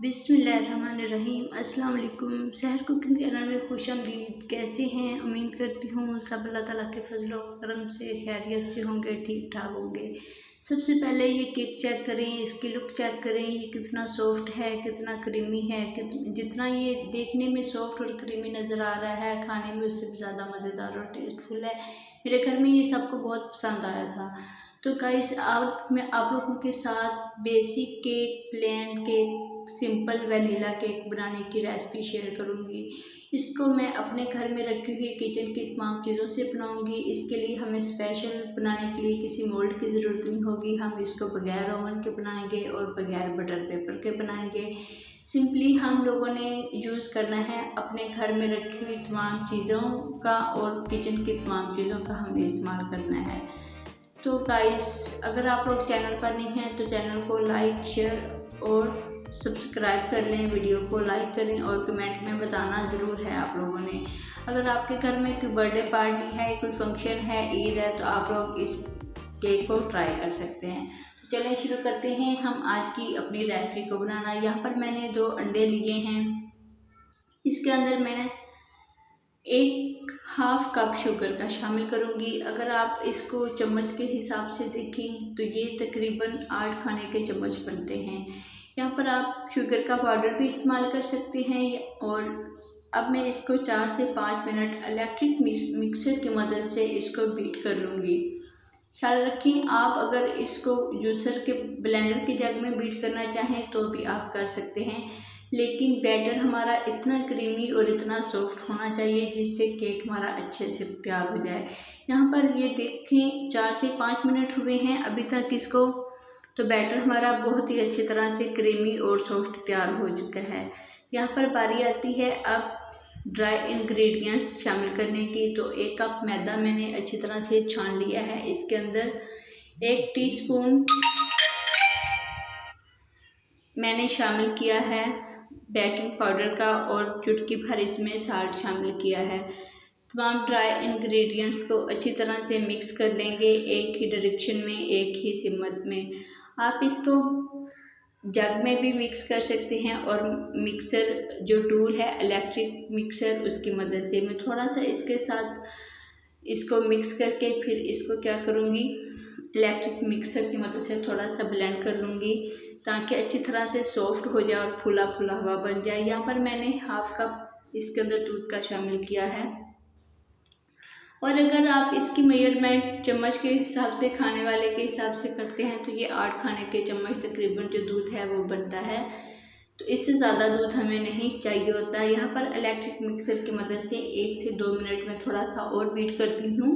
बिस्मिल्लाहिर्रहमानिर्रहीम। अस्सलाम वालेकुम। सहर कुकिंग चैनल में खुशामदीद। कैसे हैं? उम्मीद करती हूँ सब अल्लाह ताला के फजल व करम से खैरियत से होंगे, ठीक ठाक होंगे। सबसे पहले ये केक चेक करें, इसकी लुक चेक करें, ये कितना सॉफ्ट है, कितना क्रीमी है। जितना ये देखने में सॉफ्ट और क्रीमी नज़र आ रहा है, खाने में उससे ज़्यादा मज़ेदार और टेस्टफुल है। मेरे घर में ये सबको बहुत पसंद आया था। तो गाइस, आज मैं आप लोगों के साथ basic cake, plain cake, simple vanilla cake बनाने की रेसिपी शेयर करूंगी। इसको मैं अपने घर में रखी हुई किचन की तमाम चीज़ों से बनाऊंगी। इसके लिए हमें स्पेशल बनाने के लिए किसी मोल्ड की ज़रूरत नहीं होगी। हम इसको बगैर ओवन के बनाएंगे और बगैर बटर पेपर के बनाएंगे। सिंपली हम लोगों ने यूज़ करना है अपने घर में रखी हुई तमाम चीज़ों का, और किचन की तमाम चीज़ों का हमने इस्तेमाल करना है। तो गाइस, अगर आप लोग चैनल पर नहीं हैं तो चैनल को लाइक, शेयर और सब्सक्राइब कर लें। वीडियो को लाइक करें और कमेंट में बताना ज़रूर है आप लोगों ने। अगर आपके घर में कोई बर्थडे पार्टी है, कोई फंक्शन है, ईद है, तो आप लोग इस केक को ट्राई कर सकते हैं। तो चलें शुरू करते हैं हम आज की अपनी रेसिपी को बनाना। यहाँ पर मैंने 2 अंडे लिए हैं। इसके अंदर मैं 1/2 कप शुगर का शामिल करूँगी। अगर आप इसको चम्मच के हिसाब से देखें तो ये तकरीबन 8 खाने के चम्मच बनते हैं। यहाँ पर आप शुगर का पाउडर भी इस्तेमाल कर सकते हैं। और अब मैं इसको 4 से 5 मिनट इलेक्ट्रिक मिक्सर की मदद से इसको बीट कर लूँगी। ख्याल रखें, आप अगर इसको जूसर के ब्लेंडर की जग में बीट करना चाहें तो भी आप कर सकते हैं, लेकिन बैटर हमारा इतना क्रीमी और इतना सॉफ्ट होना चाहिए जिससे केक हमारा अच्छे से तैयार हो जाए। यहाँ पर ये देखें 4 से 5 मिनट हुए हैं अभी तक इसको, तो बैटर हमारा बहुत ही अच्छी तरह से क्रीमी और सॉफ्ट तैयार हो चुका है। यहाँ पर बारी आती है अब ड्राई इंग्रेडिएंट्स शामिल करने की। तो 1 कप मैदा मैंने अच्छी तरह से छान लिया है। इसके अंदर 1 टीस्पून मैंने शामिल किया है बेकिंग पाउडर का, और चुटकी भर इसमें साल्ट शामिल किया है। तमाम ड्राई इंग्रेडिएंट्स को अच्छी तरह से मिक्स कर लेंगे, एक ही डायरेक्शन में, एक ही सिमत में। आप इसको जग में भी मिक्स कर सकते हैं, और मिक्सर जो टूल है इलेक्ट्रिक मिक्सर, उसकी मदद से मैं थोड़ा सा इसके साथ इसको मिक्स करके फिर इसको क्या करूँगी, इलेक्ट्रिक मिक्सर की मदद से थोड़ा सा ब्लेंड कर लूँगी ताकि अच्छी तरह से सॉफ्ट हो जाए और फुला फुला हुआ बन जाए। यहाँ पर मैंने 1/2 कप इसके अंदर दूध का शामिल किया है। और अगर आप इसकी मेजरमेंट चम्मच के हिसाब से, खाने वाले के हिसाब से करते हैं तो ये 8 खाने के चम्मच तकरीबन जो दूध है वो बनता है। तो इससे ज़्यादा दूध हमें नहीं चाहिए होता है। यहाँ पर इलेक्ट्रिक मिक्सर की मदद से 1 से 2 मिनट में थोड़ा सा और बीट करती हूँ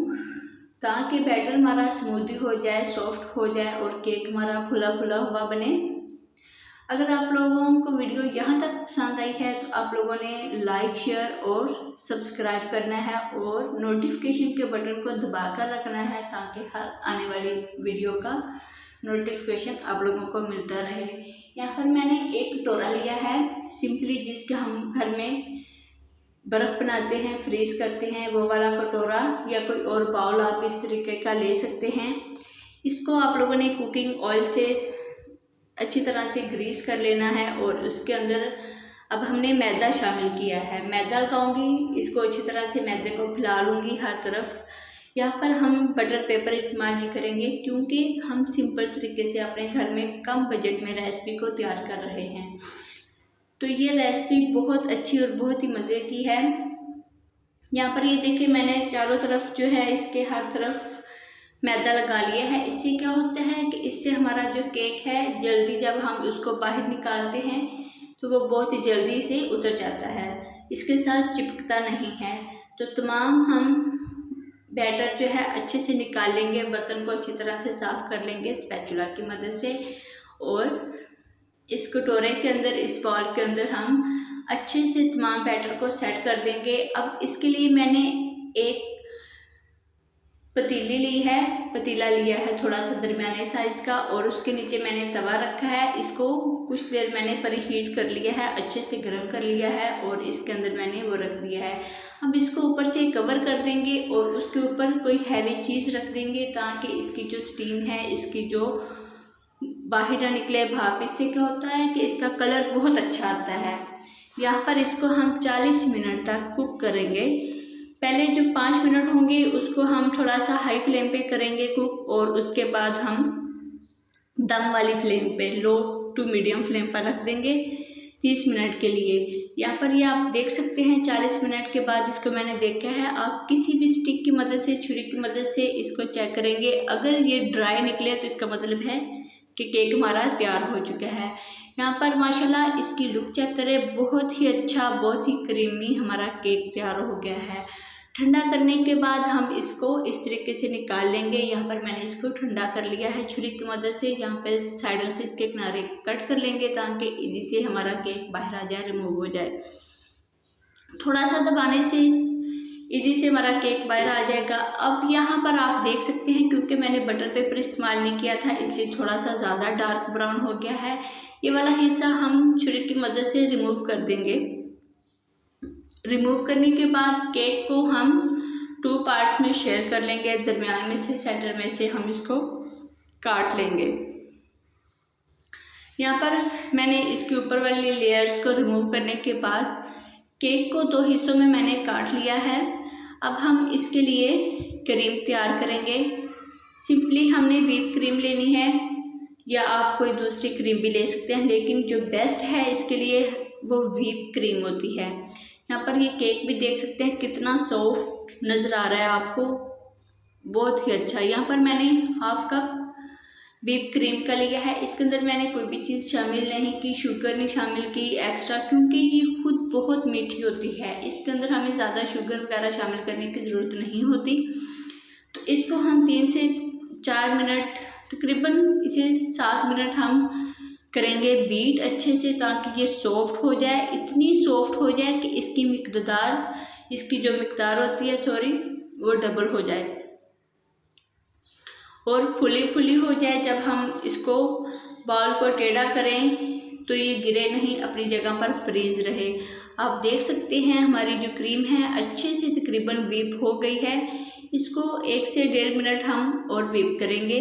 ताकि बैटर हमारा स्मूदी हो जाए, सॉफ्ट हो जाए और केक हमारा फुला फुला हुआ बने। अगर आप लोगों को वीडियो यहाँ तक पसंद आई है तो आप लोगों ने लाइक, शेयर और सब्सक्राइब करना है, और नोटिफिकेशन के बटन को दबा कर रखना है ताकि हर आने वाली वीडियो का नोटिफिकेशन आप लोगों को मिलता रहे। यहाँ पर मैंने एक कटोरा लिया है, सिंपली जिसके हम घर में बर्फ़ बनाते हैं, फ्रीज़ करते हैं, वो वाला कटोरा या कोई और बाउल आप इस तरीके का ले सकते हैं। इसको आप लोगों ने कुकिंग ऑयल से अच्छी तरह से ग्रीस कर लेना है, और उसके अंदर अब हमने मैदा शामिल किया है। मैदा लगाऊंगी, इसको अच्छी तरह से मैदे को फैला लूँगी हर तरफ। यहाँ पर हम बटर पेपर इस्तेमाल नहीं करेंगे क्योंकि हम सिंपल तरीके से अपने घर में कम बजट में रेसिपी को तैयार कर रहे हैं। तो ये रेसिपी बहुत अच्छी और बहुत ही मज़े की है। यहाँ पर ये देखिए मैंने चारों तरफ जो है इसके हर तरफ मैदा लगा लिया है। इससे क्या होता है कि इससे हमारा जो केक है जल्दी जब हम उसको बाहर निकालते हैं तो वो बहुत ही जल्दी से उतर जाता है, इसके साथ चिपकता नहीं है। तो तमाम हम बैटर जो है अच्छे से निकाल लेंगे, बर्तन को अच्छी तरह से साफ़ कर लेंगे स्पैचुला की मदद से, और इस कटोरे के अंदर, इस बाउल के अंदर हम अच्छे से तमाम बैटर को सेट कर देंगे। अब इसके लिए मैंने एक पतीला लिया है थोड़ा सा दरमियाने साइज़ का, और उसके नीचे मैंने तवा रखा है। इसको कुछ देर मैंने प्रीहीट कर लिया है, अच्छे से गर्म कर लिया है, और इसके अंदर मैंने वो रख दिया है। अब इसको ऊपर से कवर कर देंगे और उसके ऊपर कोई हैवी चीज़ रख देंगे ताकि इसकी जो स्टीम है, इसकी जो बाहर ना निकले भाप। इससे क्या होता है कि इसका कलर बहुत अच्छा आता है। यहाँ पर इसको हम 40 मिनट तक कुक करेंगे। पहले जो 5 मिनट होंगे उसको हम थोड़ा सा हाई फ्लेम पे करेंगे कुक, और उसके बाद हम दम वाली फ्लेम पे, लो टू मीडियम फ्लेम पर रख देंगे 30 मिनट के लिए। यहाँ पर ये आप देख सकते हैं 40 मिनट के बाद इसको मैंने देखा है। आप किसी भी स्टिक की मदद से, छुरी की मदद से इसको चेक करेंगे। अगर ये ड्राई निकले तो इसका मतलब है कि केक हमारा तैयार हो चुका है। यहाँ पर माशाल्लाह इसकी लुक चेक करें, बहुत ही अच्छा, बहुत ही क्रीमी हमारा केक तैयार हो गया है। ठंडा करने के बाद हम इसको इस तरीके से निकाल लेंगे। यहाँ पर मैंने इसको ठंडा कर लिया है छुरी की मदद से। यहाँ पर साइडों से इसके किनारे कट कर लेंगे ताकि इजी से हमारा केक बाहर आ जाए, रिमूव हो जाए। थोड़ा सा दबाने से इजी से हमारा केक बाहर आ जाएगा। अब यहाँ पर आप देख सकते हैं, क्योंकि मैंने बटर पेपर इस्तेमाल नहीं किया था इसलिए थोड़ा सा ज़्यादा डार्क ब्राउन हो गया है। ये वाला हिस्सा हम छुरी की मदद से रिमूव कर देंगे। रिमूव करने के बाद केक को हम 2 पार्ट्स में शेयर कर लेंगे। दरमियान में से, सेंटर में से हम इसको काट लेंगे। यहाँ पर मैंने इसके ऊपर वाली लेयर्स को रिमूव करने के बाद केक को 2 हिस्सों में मैंने काट लिया है। अब हम इसके लिए क्रीम तैयार करेंगे। सिंपली हमने व्हिप क्रीम लेनी है, या आप कोई दूसरी क्रीम भी ले सकते हैं, लेकिन जो बेस्ट है इसके लिए वो व्हिप क्रीम होती है। यहाँ पर ये केक भी देख सकते हैं कितना सॉफ्ट नज़र आ रहा है आपको, बहुत ही अच्छा। यहाँ पर मैंने हाफ कप व्हिप क्रीम का लिया है। इसके अंदर मैंने कोई भी चीज़ शामिल नहीं की, शुगर नहीं शामिल की एक्स्ट्रा, क्योंकि ये खुद बहुत मीठी होती है। इसके अंदर हमें ज़्यादा शुगर वगैरह शामिल करने की ज़रूरत नहीं होती। तो इसको हम 3 से 4 मिनट, तकरीबन इसे 7 मिनट हम करेंगे बीट अच्छे से, ताकि ये सॉफ्ट हो जाए। इतनी सॉफ्ट हो जाए कि इसकी जो मिकदार होती है वो डबल हो जाए और फुली हो जाए। जब हम इसको बाउल को टेढ़ा करें तो ये गिरे नहीं, अपनी जगह पर फ्रीज रहे। आप देख सकते हैं हमारी जो क्रीम है अच्छे से तकरीबन व्हिप हो गई है। इसको 1 से 1.5 मिनट हम और व्हिप करेंगे।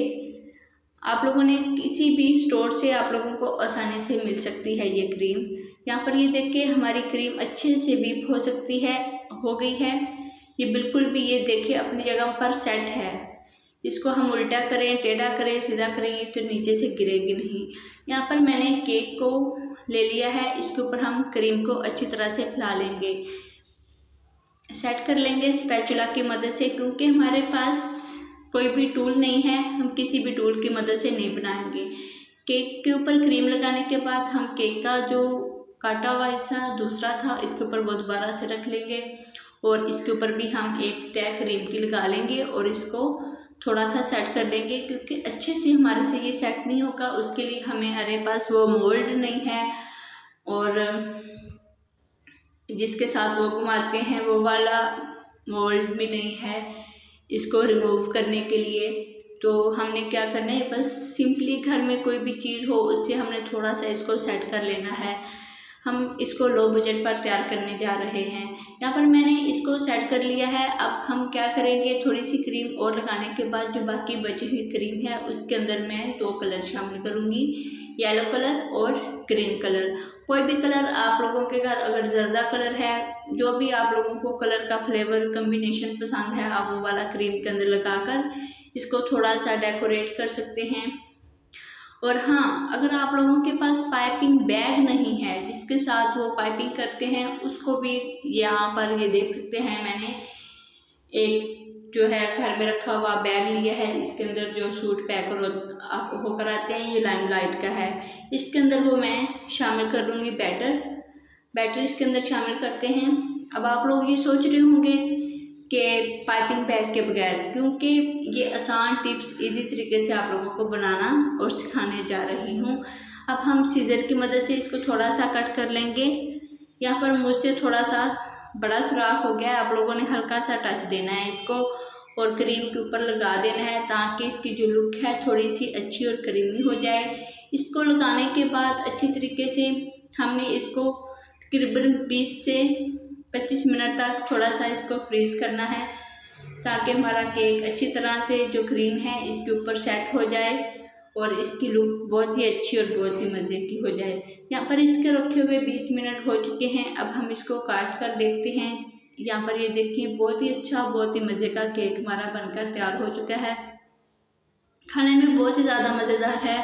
आप लोगों ने किसी भी स्टोर से आप लोगों को आसानी से मिल सकती है ये क्रीम। यहाँ पर ये देखिए हमारी क्रीम अच्छे से व्हिप हो गई है। ये बिल्कुल भी, ये देखिए अपनी जगह पर सेट है। इसको हम उल्टा करें, टेढ़ा करें, सीधा करें, ये तो नीचे से गिरेगी नहीं। यहाँ पर मैंने केक को ले लिया है, इसके ऊपर हम क्रीम को अच्छी तरह से फैला लेंगे, सेट कर लेंगे स्पैचुला की मदद से। क्योंकि हमारे पास कोई भी टूल नहीं है, हम किसी भी टूल की मदद से नहीं बनाएंगे। केक के ऊपर क्रीम लगाने के बाद हम केक का जो काटा हुआ हिस्सा दूसरा था इसके ऊपर वो दोबारा से रख लेंगे, और इसके ऊपर भी हम एक तह क्रीम की लगा लेंगे और इसको थोड़ा सा सेट कर लेंगे। क्योंकि अच्छे से हमारे से ये सेट नहीं होगा, उसके लिए हमारे पास वो मोल्ड नहीं है, और जिसके साथ वो घुमाते हैं वो वाला मोल्ड भी नहीं है इसको रिमूव करने के लिए। तो हमने क्या करना है, बस सिंपली घर में कोई भी चीज़ हो उससे हमने थोड़ा सा इसको सेट कर लेना है। हम इसको लो बजट पर तैयार करने जा रहे हैं। यहाँ पर मैंने इसको सेट कर लिया है। अब हम क्या करेंगे, थोड़ी सी क्रीम और लगाने के बाद जो बाकी बची हुई क्रीम है उसके अंदर मैं 2 कलर शामिल करूँगी, येलो कलर और ग्रीन कलर। कोई भी कलर आप लोगों के घर, अगर जर्दा कलर है, जो भी आप लोगों को कलर का फ्लेवर कम्बिनेशन पसंद है, आप वो वाला क्रीम के अंदर लगाकर इसको थोड़ा सा डेकोरेट कर सकते हैं। और हाँ, अगर आप लोगों के पास पाइपिंग बैग नहीं है जिसके साथ वो पाइपिंग करते हैं, उसको भी यहाँ पर ये देख सकते हैं मैंने एक जो है घर में रखा हुआ बैग लिया है। इसके अंदर जो सूट पैक होकर आते हैं, ये लाइमलाइट का है। इसके अंदर वो मैं शामिल कर दूँगी बैटर इसके अंदर शामिल करते हैं। अब आप लोग ये सोच रहे होंगे कि पाइपिंग बैग के बगैर, क्योंकि ये आसान टिप्स इजी तरीके से आप लोगों को बनाना और सिखाने जा रही हूँ। अब हम सीज़र की मदद से इसको थोड़ा सा कट कर लेंगे। यहाँ पर मुझसे थोड़ा सा बड़ा सुराख हो गया है, आप लोगों ने हल्का सा टच देना है इसको और क्रीम के ऊपर लगा देना है, ताकि इसकी जो लुक है थोड़ी सी अच्छी और क्रीमी हो जाए। इसको लगाने के बाद अच्छी तरीके से हमने इसको तकरीबन 20 से 25 मिनट तक थोड़ा सा इसको फ्रीज़ करना है, ताकि हमारा केक अच्छी तरह से जो क्रीम है इसके ऊपर सेट हो जाए और इसकी लुक बहुत ही अच्छी और बहुत ही मज़े की हो जाए। यहाँ पर इसके रखे हुए 20 मिनट हो चुके हैं। अब हम इसको काट कर देखते हैं। यहाँ पर ये देखिए बहुत ही अच्छा बहुत ही मज़े का केक हमारा बनकर तैयार हो चुका है। खाने में बहुत ही ज़्यादा मज़ेदार है।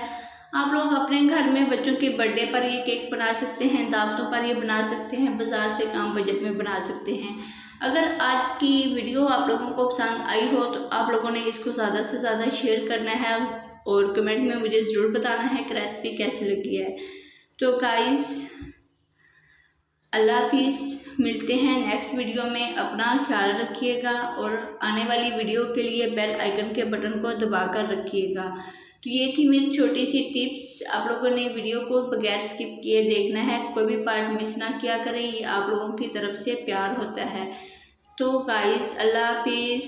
आप लोग अपने घर में बच्चों के बर्थडे पर ये केक बना सकते हैं, दावतों पर ये बना सकते हैं, बाज़ार से कम बजट में बना सकते हैं। अगर आज की वीडियो आप लोगों को पसंद आई हो तो आप लोगों ने इसको ज़्यादा से ज़्यादा शेयर करना है और कमेंट में मुझे ज़रूर बताना है कि रेसिपी कैसी लगी है। तो गाइस अल्लाह हाफिज़, मिलते हैं नेक्स्ट वीडियो में। अपना ख्याल रखिएगा और आने वाली वीडियो के लिए बेल आइकन के बटन को दबा कर रखिएगा। तो ये थी मेरी छोटी सी टिप्स। आप लोगों ने वीडियो को बगैर स्किप किए देखना है, कोई भी पार्ट मिस ना किया करें, ये आप लोगों की तरफ से प्यार होता है। तो गाइस अल्लाह हाफिज़।